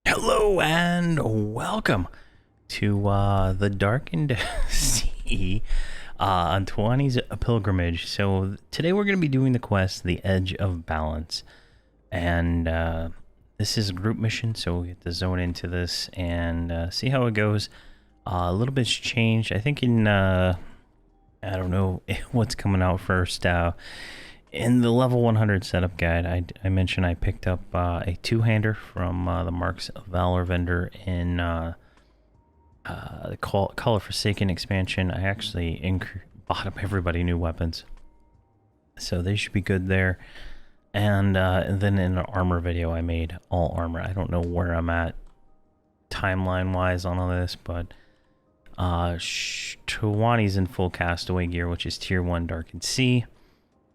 Hello and welcome to the Darkened Sea on Towani's pilgrimage. So today we're going to be doing the quest, The Edge of Balance. And this is a group mission, so we get to zone into this and see how it goes. A little bit's changed. I think in, I don't know what's coming out first. In the level 100 setup guide, I mentioned I picked up a two-hander from the Marks of Valor vendor in the Call of Forsaken expansion. I actually bought up everybody new weapons, so they should be good there. And then in an armor video, I made all armor. I don't know where I'm at timeline-wise on all this, but Towani's in full castaway gear, which is tier 1 Darkened Sea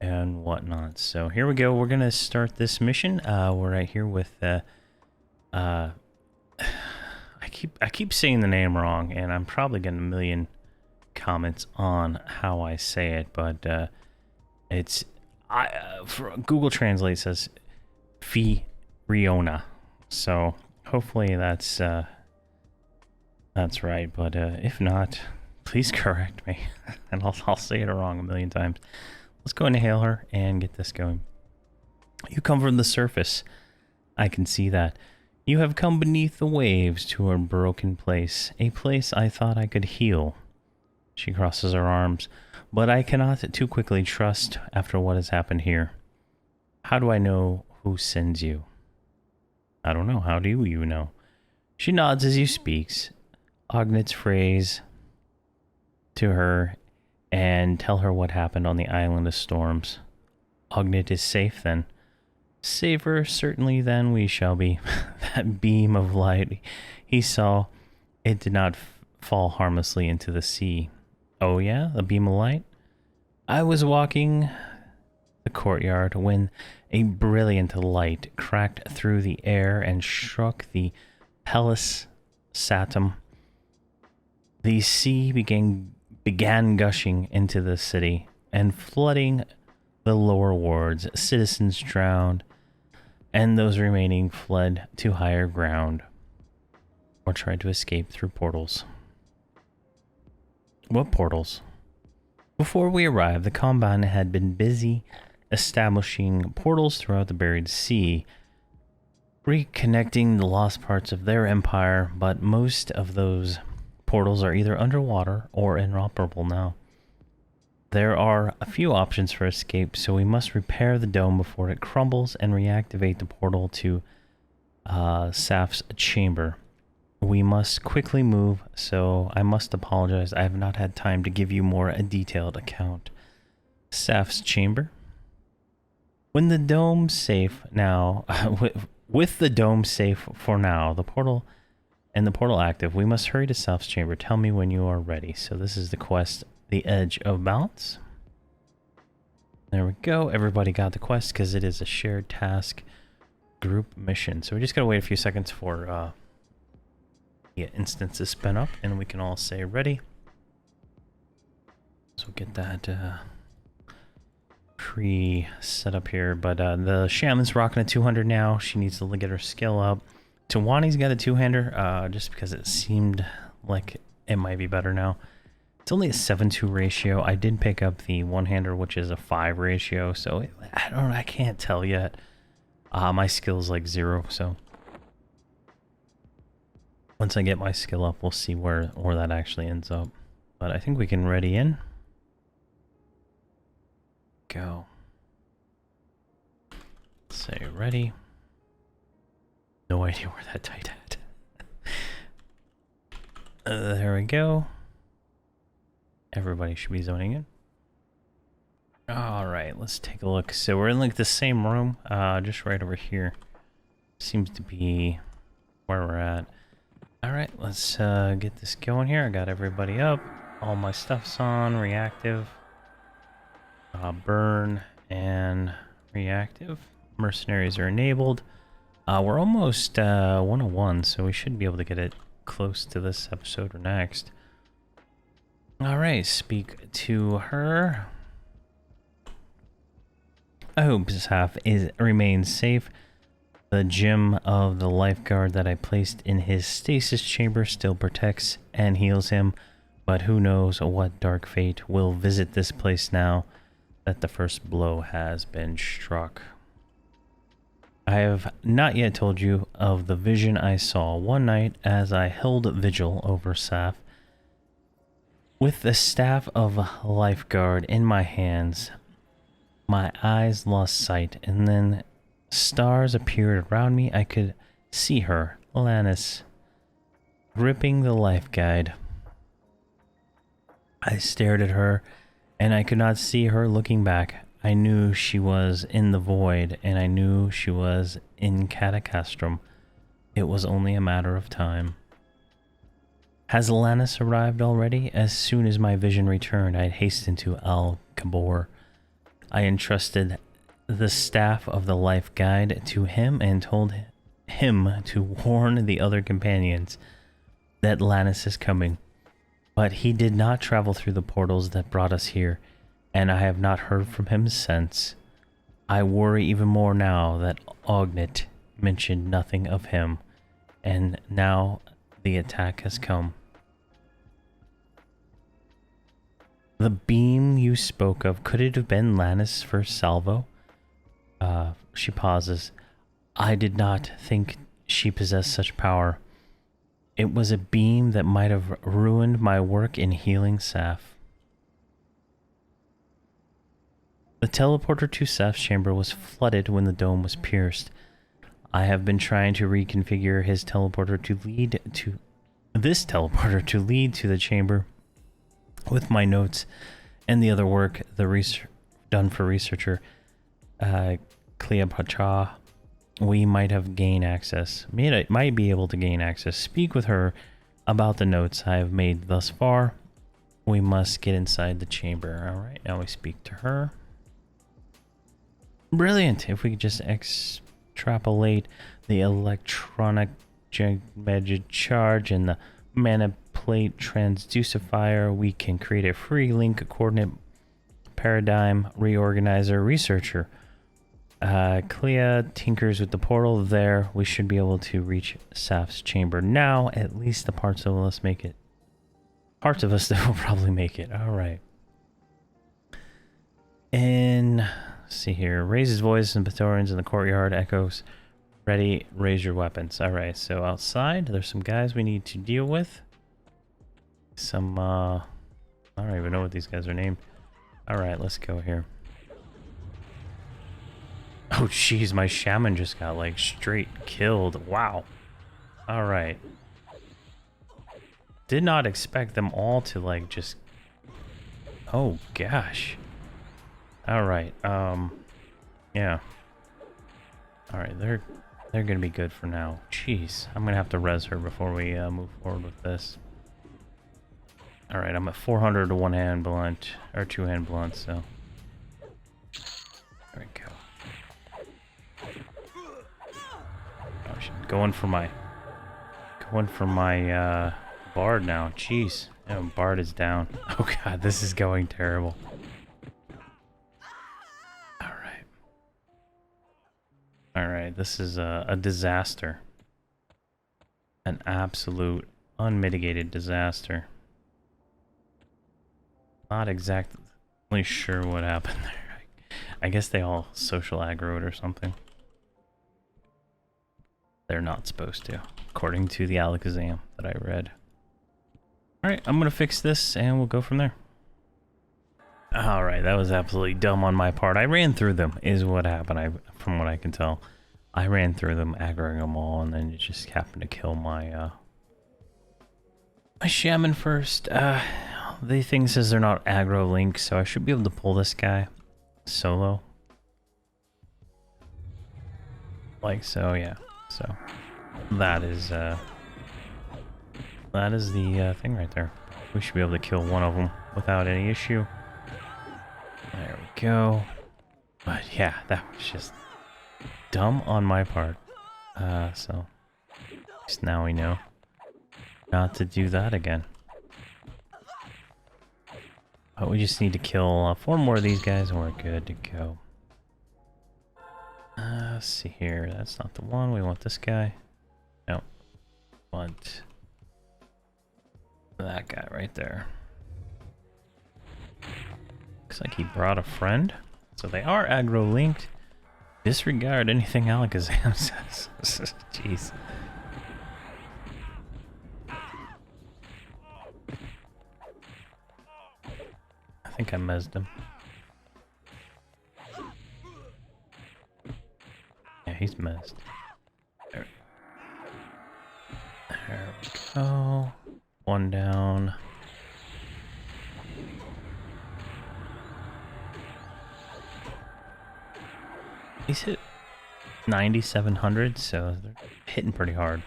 and whatnot. So here we go. We're gonna start this mission. We're right here with I keep saying the name wrong, and I'm probably getting a million comments on how I say it, but it's for Google Translate says Fiona, so hopefully that's right. But if not, please correct me, and I'll say it wrong a million times. Let's go and hail her and get this going. You come from the surface. I can see that. You have come beneath the waves to a broken place. A place I thought I could heal. She crosses her arms. But I cannot too quickly trust after what has happened here. How do I know who sends you? I don't know. How do you know? She nods as you speaks. Ognet's phrase to her and tell her what happened on the Island of Storms. Ognet is safe then. Safer certainly than we shall be. That beam of light he saw, it did not fall harmlessly into the sea. Oh yeah, a beam of light? I was walking the courtyard when a brilliant light cracked through the air and struck the Palace Satum. The sea began gushing into the city and flooding the lower wards. Citizens drowned, and those remaining fled to higher ground or tried to escape through portals. What portals? Before we arrived, the Combine had been busy establishing portals throughout the buried sea, reconnecting the lost parts of their empire, but most of those portals are either underwater or inoperable now. There are a few options for escape, so we must repair the dome before it crumbles and reactivate the portal to Saf's chamber. We must quickly move, so I must apologize. I have not had time to give you more a detailed account. Saf's chamber. When the dome safe now, with the dome safe for now, the portal active, we must hurry to Saf's chamber. Tell me when you are ready. So this is the quest, The Edge of Balance. There we go. Everybody got the quest because it is a shared task group mission. So we just gotta wait a few seconds for the instance to spin up, and we can all say ready. So get that pre-set up here. But the Shaman's rocking a 200 now. She needs to get her skill up. Towani's got a two-hander, just because it seemed like it might be better now. It's only a 7-2 ratio. I did pick up the one-hander, which is a 5 ratio, so I can't tell yet. My skill's like 0, so once I get my skill up, we'll see where that actually ends up. But I think we can ready in. Go. Say ready. No idea where that tight at. There we go. Everybody should be zoning in. Alright, let's take a look. So we're in like the same room, just right over here. Seems to be where we're at. Alright, let's get this going here. I got everybody up. All my stuff's on, reactive. Burn and reactive. Mercenaries are enabled. We're almost 101, so we should be able to get it close to this episode or next. Alright, speak to her. I hope Saf remains safe. The gem of the lifeguard that I placed in his stasis chamber still protects and heals him, but who knows what dark fate will visit this place now that the first blow has been struck. I have not yet told you of the vision I saw one night as I held vigil over Saf. With the staff of lifeguard in my hands, my eyes lost sight, and then stars appeared around me. I could see her, Lannis, gripping the life guide. I stared at her, and I could not see her looking back. I knew she was in the void, and I knew she was in Catacastrum. It was only a matter of time. Has Lannis arrived already? As soon as my vision returned, I hastened to Al-Kabor. I entrusted the staff of the life guide to him and told him to warn the other companions that Lannis is coming. But he did not travel through the portals that brought us here, and I have not heard from him since. I worry even more now that Ognet mentioned nothing of him, and now the attack has come. The beam you spoke of, could it have been Lannis' first salvo? She pauses. I did not think she possessed such power. It was a beam that might have ruined my work in healing Saf. The teleporter to Saf's chamber was flooded when the dome was pierced. I have been trying to reconfigure his teleporter to lead to this teleporter to lead to the chamber. With my notes and the other work done for researcher Cleopatra, we might have gained access. Might be able to gain access. Speak with her about the notes I have made thus far. We must get inside the chamber. All right, now we speak to her. Brilliant. If we could just extrapolate the electronic magic charge and the mana plate transducifier, we can create a free link coordinate paradigm reorganizer researcher. Clea tinkers with the portal there. We should be able to reach Saf's chamber now. At least the parts of us make it. Parts of us that will probably make it. All right. And let's see here. Raise his voice and Praetorians in the courtyard echoes. Ready, raise your weapons. All right, so outside there's some guys we need to deal with. Some I don't even know what these guys are named. All right, let's go here. Oh jeez, my shaman just got like straight killed. Wow. All right. Did not expect them all to like just. Oh gosh. All right. Yeah. All right, they're gonna be good for now. Jeez, I'm gonna have to res her before we move forward with this. All right, I'm at 400 to one hand blunt or two hand blunt, so there we go. Oh, shit. Going for my bard now. Jeez, yeah, bard is down. Oh god, this is going terrible. All right, this is a disaster. An absolute unmitigated disaster. Not exactly sure what happened there. I guess they all social aggroed or something. They're not supposed to, according to the Alakazam that I read. All right, I'm gonna fix this and we'll go from there. All right, that was absolutely dumb on my part. I ran through them, is what happened. From what I can tell, I ran through them, aggroing them all, and then it just happened to kill my my shaman first. The thing says they're not aggro links, so I should be able to pull this guy solo, like so. Yeah, so that is the thing right there. We should be able to kill one of them without any issue. There we go. But yeah, that was just dumb on my part. So at least now we know not to do that again. But we just need to kill 4 more of these guys and we're good to go. let's see here. That's not the one. We want this guy. No. Want that guy right there. Looks like he brought a friend. So they are aggro linked. Disregard anything Alakazam says. Jeez. I think I mezzed him. Yeah, he's mezzed. There we go. One down. He's hit 9,700, so they're hitting pretty hard.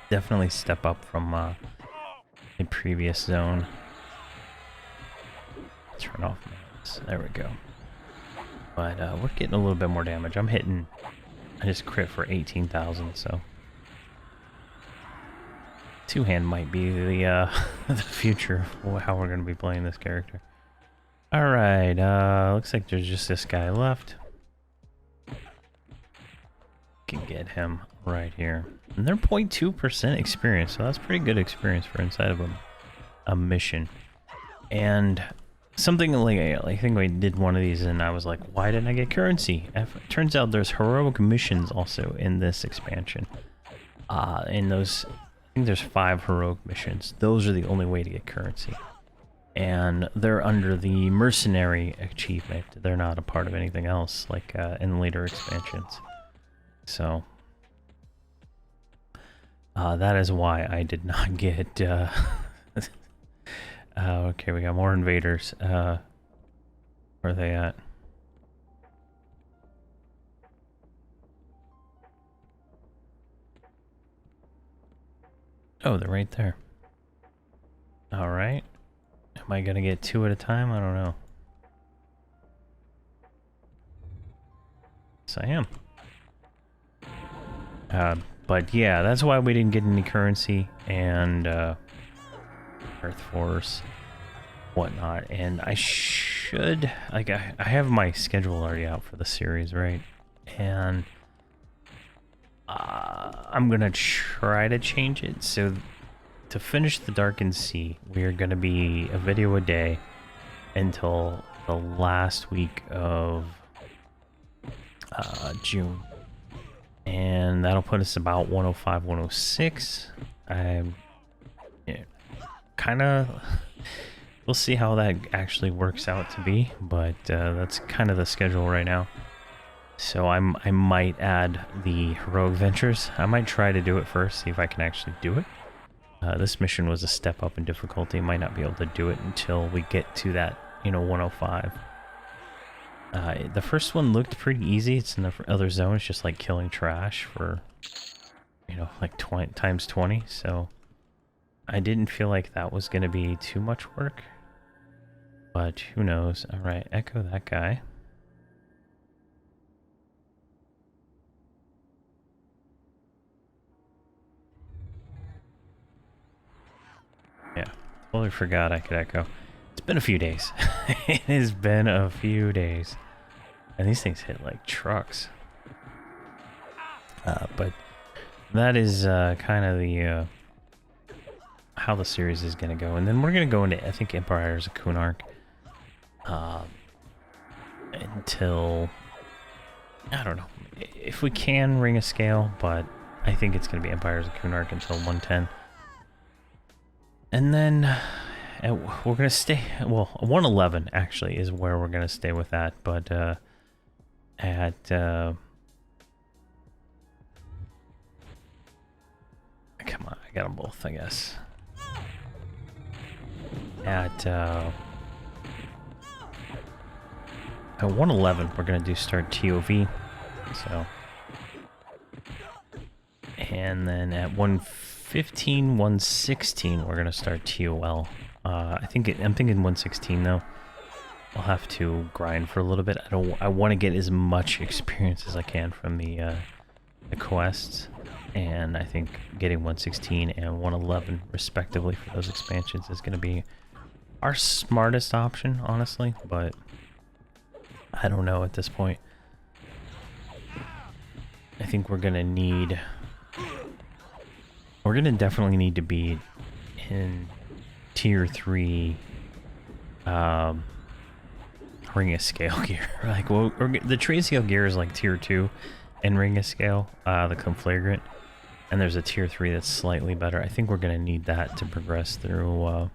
Definitely step up from the previous zone. Turn off modes. There we go. But we're getting a little bit more damage. I'm hitting. I just crit for 18,000, so two-hand might be the the future of how we're going to be playing this character. All right. Looks like there's just this guy left. Can get him right here. And they're 0.2% experience, so that's pretty good experience for inside of a mission. And something like I think I did one of these and I was like, why didn't I get currency? It turns out there's heroic missions also in this expansion. In those, I think there's 5 heroic missions. Those are the only way to get currency. And they're under the mercenary achievement. They're not a part of anything else like in later expansions. So that is why I did not get okay, we got more invaders. Where are they at? Oh, they're right there. All right. Am I gonna get 2 at a time? I don't know. Yes, I am. But yeah, that's why we didn't get any currency and Earth Force, whatnot. And I should, like, I have my schedule already out for the series, right? And I'm gonna try to change it. So to finish the Darkened Sea, we are gonna be a video a day until the last week of June. And that'll put us about 105, 106. I'm kind of, we'll see how that actually works out to be, but that's kind of the schedule right now. So I might add the heroic ventures. I might try to do it first, see if I can actually do it. This mission was a step up in difficulty. Might not be able to do it until we get to that, 105. The first one looked pretty easy. It's in the other zone. It's just like killing trash for, like 20 times 20. So I didn't feel like that was going to be too much work. But who knows? All right, echo that guy. Yeah, totally forgot I could echo. It's been a few days. It has been a few days. And these things hit like trucks. But that is kind of the how the series is going to go. And then we're going to go into, I think, Empires of Kunark. Until, I don't know, if we can ring a scale, but I think it's going to be Empires of Kunark until 110. And then we're going to stay, well, 111 actually is where we're going to stay with that, but at come on, I got them both, I guess. At 111 we're going to start TOV, so, and then at 115, 116 we're going to start TOL. I'm thinking 116 though. I'll have to grind for a little bit. I want to get as much experience as I can from the quests, and I think getting 116 and 111 respectively for those expansions is going to be our smartest option, honestly, but I don't know at this point. think we're gonna need... We're gonna definitely need to be in tier 3 ring of scale gear. Like, well, the trade scale gear is like tier 2 in ring of scale, the conflagrant, and there's a tier 3 that's slightly better. I think we're gonna need that to progress through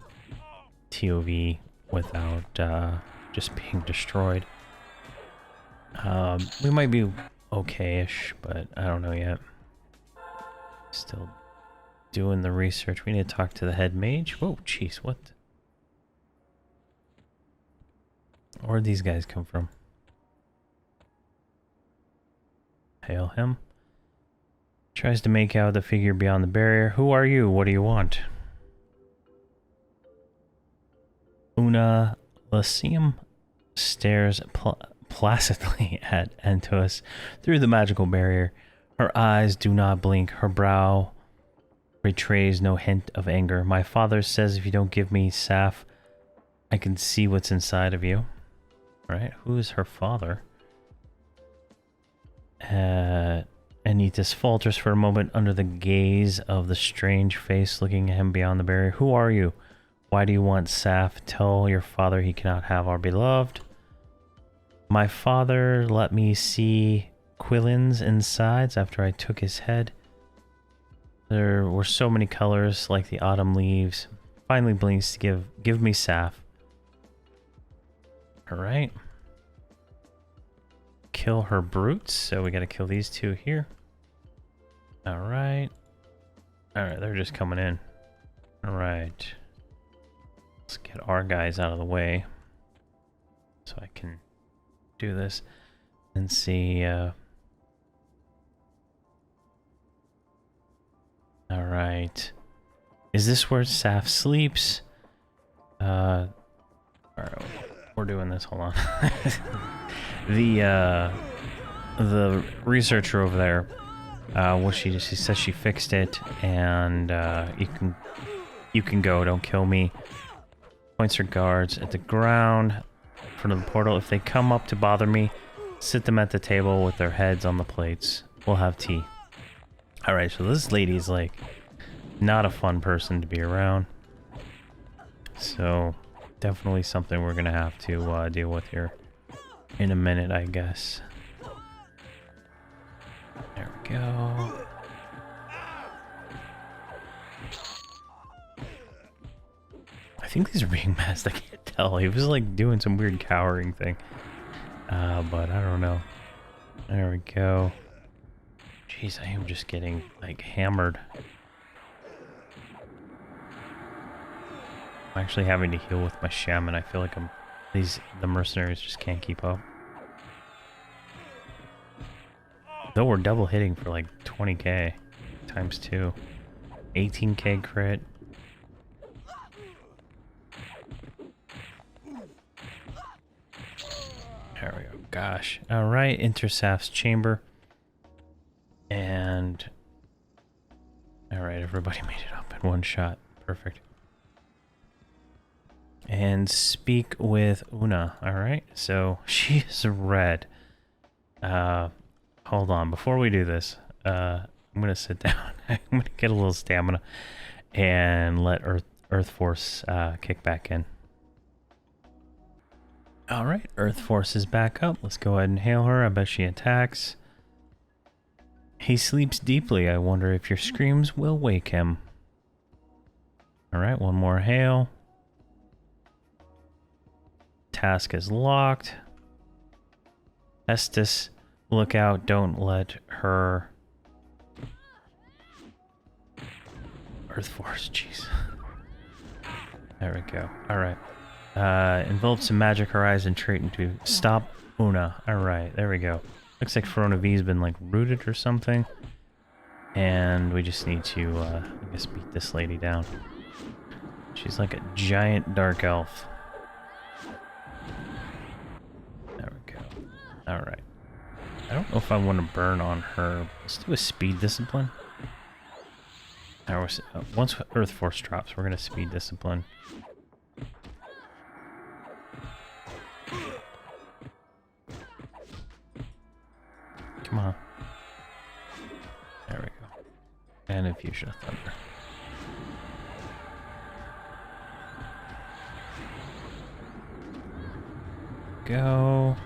TOV without just being destroyed. We might be okay-ish, but I don't know yet. Still doing the research. We need to talk to the head mage. Whoa, jeez, what? Where'd these guys come from? Hail him. Tries to make out the figure beyond the barrier. Who are you? What do you want? Una Lyceum stares placidly at Entus through the magical barrier. Her eyes do not blink. Her brow betrays no hint of anger. My father says if you don't give me Saf, I can see what's inside of you. Right? Who is her father? Anitas falters for a moment under the gaze of the strange face looking at him beyond the barrier. Who are you? Why do you want Saf? Tell your father he cannot have our beloved. My father let me see Quillin's insides after I took his head. There were so many colors like the autumn leaves. Finally blinks to give me Saf. Alright. Kill her brutes, so we gotta kill these two here. Alright. Alright, they're just coming in. Alright. Let's get our guys out of the way. So I can do this and see, Alright. Is this where Saf sleeps? Alright, we're doing this, hold on. The researcher over there, she says she fixed it, and you can go, don't kill me. Points her guards at the ground in front of the portal. If they come up to bother me, sit them at the table with their heads on the plates. We'll have tea. Alright, so this lady's like not a fun person to be around. So definitely something we're gonna have to deal with here in a minute, I guess. There we go. I think these are being masked, I can't tell. He was like doing some weird cowering thing. But I don't know. There we go. Jeez, I am just getting like hammered. I'm actually having to heal with my shaman. I feel like the mercenaries just can't keep up. Though we're double hitting for like 20k times 2. 18k crit. There we go. Gosh. Alright, enter Saf's chamber. And alright, everybody made it up in one shot. Perfect. And speak with Una. Alright, so she is red. Hold on, before we do this, I'm gonna sit down. I'm gonna get a little stamina and let Earth Force kick back in. Alright, Earth Force is back up. Let's go ahead and hail her. I bet she attacks. He sleeps deeply. I wonder if your screams will wake him. Alright, one more hail. Task is locked. Estes, look out. Don't let her... Earth Force, jeez. There we go. Alright. Envelopes in magic horizon trait into stop Una. Alright, there we go. Looks like Verona V's been like rooted or something. And we just need to, I guess, beat this lady down. She's like a giant dark elf. There we go. Alright. I don't know if I want to burn on her. Let's do a speed discipline. Once Earth Force drops, we're going to speed discipline. Come on. And infusion of thunder. Go.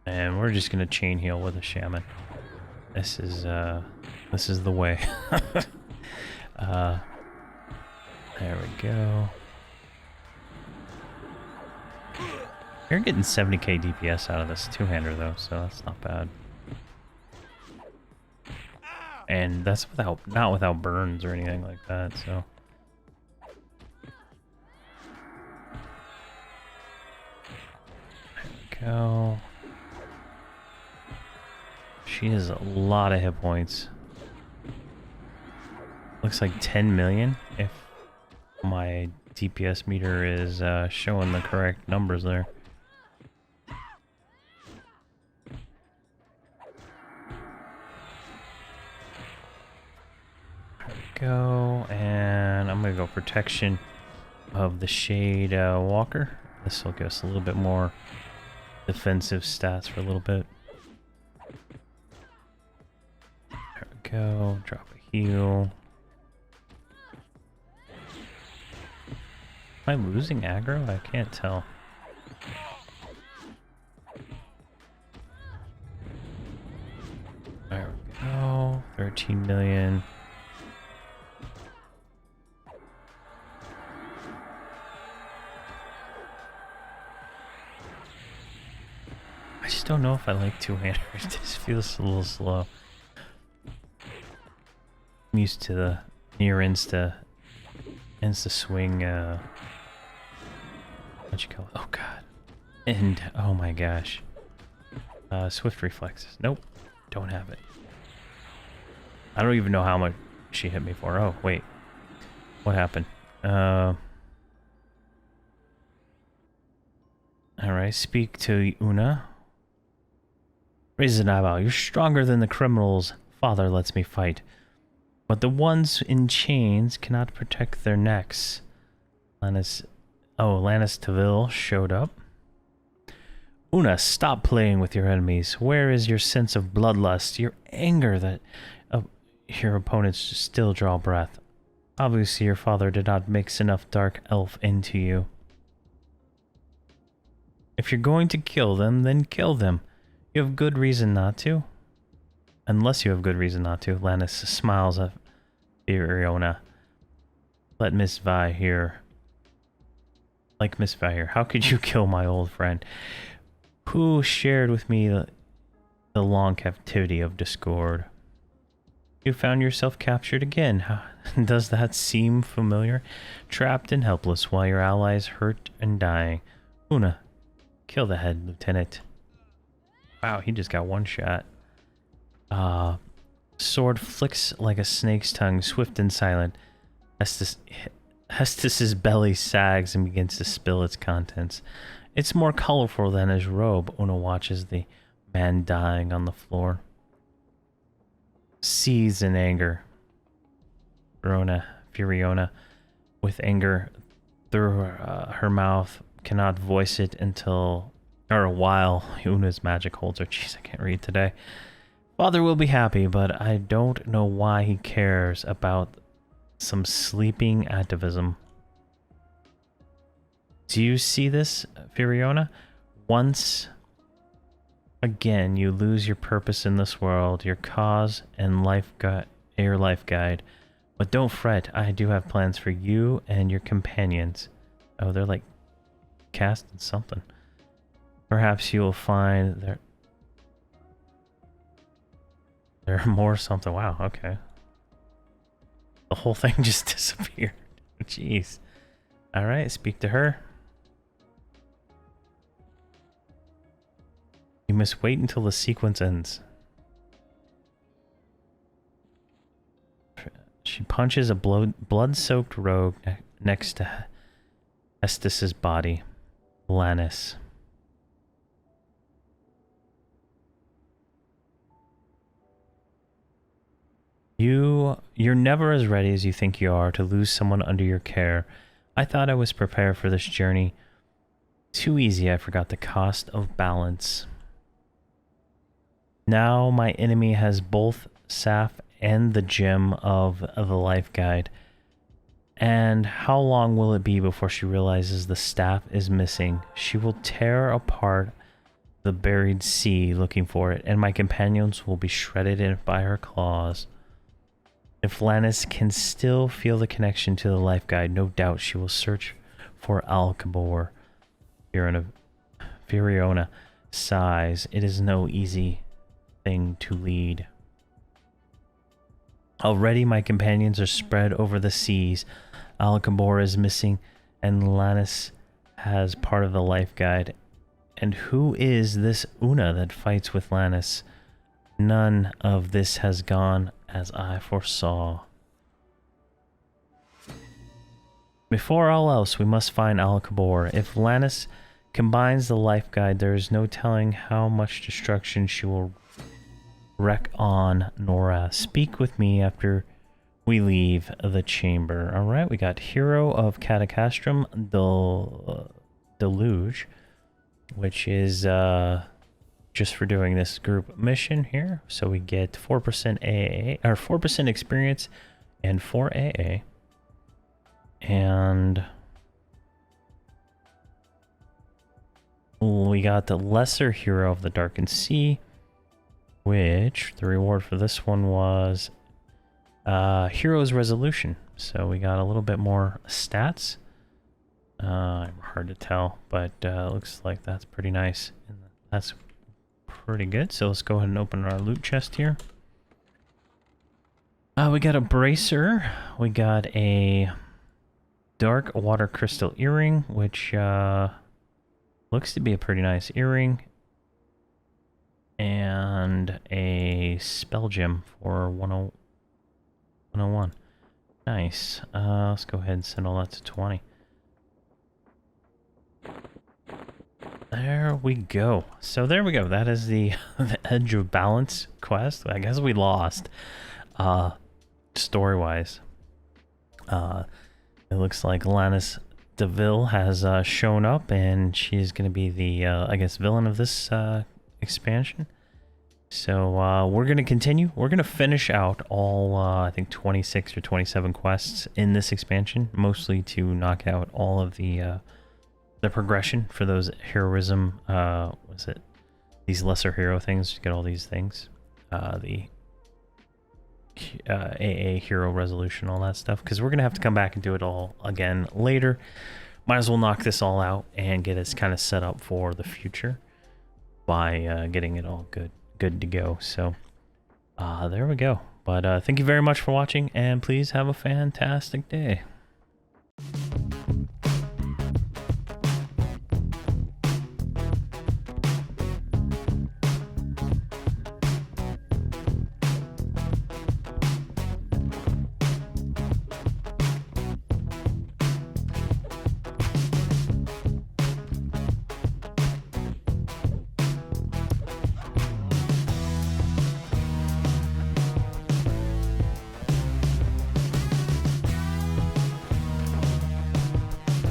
And we're just gonna chain heal with a shaman. This is the way. There we go. You're getting 70k DPS out of this two-hander though, so that's not bad. And that's not without burns or anything like that, so. There we go. She has a lot of hit points. Looks like 10 million if my DPS meter is showing the correct numbers there. There we go, and I'm gonna go protection of the Shade Walker. This will give us a little bit more defensive stats for a little bit. There we go, drop a heal. Am I losing aggro? I can't tell. There we go. 13 million. I just don't know if I like two-handers. It just feels a little slow. I'm used to the near insta swing, what you call it? Oh god. And, oh my gosh. Swift reflexes. Nope. Don't have it. I don't even know how much she hit me for. Oh, wait. What happened? Alright, speak to Una. Raise an eyebrow. You're stronger than the criminals father lets me fight. But the ones in chains cannot protect their necks. Lannis Taville showed up. Una, stop playing with your enemies. Where is your sense of bloodlust, your anger that your opponents still draw breath? Obviously, your father did not mix enough dark elf into you. If you're going to kill them, then kill them. You have good reason not to. Unless you have good reason not to. Lannis smiles at Fiona. Let Miss Vi hear. Like Miss Vi here. How could you kill my old friend? Who shared with me the long captivity of discord? You found yourself captured again. Does that seem familiar? Trapped and helpless while your allies hurt and dying. Una, kill the head, Lieutenant. Wow, he just got one shot. Sword flicks like a snake's tongue, swift and silent. Hestus's belly sags and begins to spill its contents. It's more colorful than his robe. Una watches the man dying on the floor. Seethes in anger. Furiona, with anger through her mouth, cannot voice it while Una's magic holds her. Jeez, I can't read today. Father will be happy, but I don't know why he cares about some sleeping atavism. Do you see this, Furiona? Once again, you lose your purpose in this world, your cause, and your life guide. But don't fret, I do have plans for you and your companions. Oh, they're like casting something. Perhaps you will find there are more something. Wow, okay. The whole thing just disappeared. Jeez. Alright, speak to her. You must wait until the sequence ends. She punches a blood-soaked rogue next to Estus's body. Lannis. You're never as ready as you think you are to lose someone under your care. I thought I was prepared for this journey. Too easy, I forgot the cost of balance. Now my enemy has both Saf and the gem of the life guide. And how long will it be before she realizes the staff is missing? She will tear apart the buried sea looking for it, and my companions will be shredded in by her claws. If Lannis can still feel the connection to the life guide, no doubt she will search for Alcabor. Furiona sighs. It is no easy thing to lead. Already my companions are spread over the seas. Alcabor is missing, and Lannis has part of the life guide. And who is this Una that fights with Lannis? None of this has gone as I foresaw. Before all else, we must find Alcabor. If Lannis combines the life guide, there is no telling how much destruction she will wreak on Nora. Speak with me after we leave the chamber. Alright, we got Hero of Catacastrum Deluge, which is just for doing this group mission here. So we get 4% AA, or 4% experience and 4 AA. And we got the Lesser Hero of the Darkened Sea, which the reward for this one was Hero's Resolution. So we got a little bit more stats. Hard to tell, but looks like that's pretty nice. And that's pretty good. So let's go ahead and open our loot chest here. We got a bracer. We got a dark water crystal earring, which looks to be a pretty nice earring. And a spell gem for 101. Nice. Let's go ahead and send all that to 20. There we go. So there we go. That is the, the Edge of Balance quest. I guess we lost, story-wise. It looks like Lannis DeVille has shown up, and she's going to be the, I guess, villain of this expansion. So we're going to continue. We're going to finish out all, I think, 26 or 27 quests in this expansion, mostly to knock out all of the progression for those heroism, what's it? These lesser hero things, get all these things. The AA hero resolution, all that stuff. Because we're going to have to come back and do it all again later. Might as well knock this all out and get us kind of set up for the future by getting it all good to go. So there we go. But thank you very much for watching, and please have a fantastic day.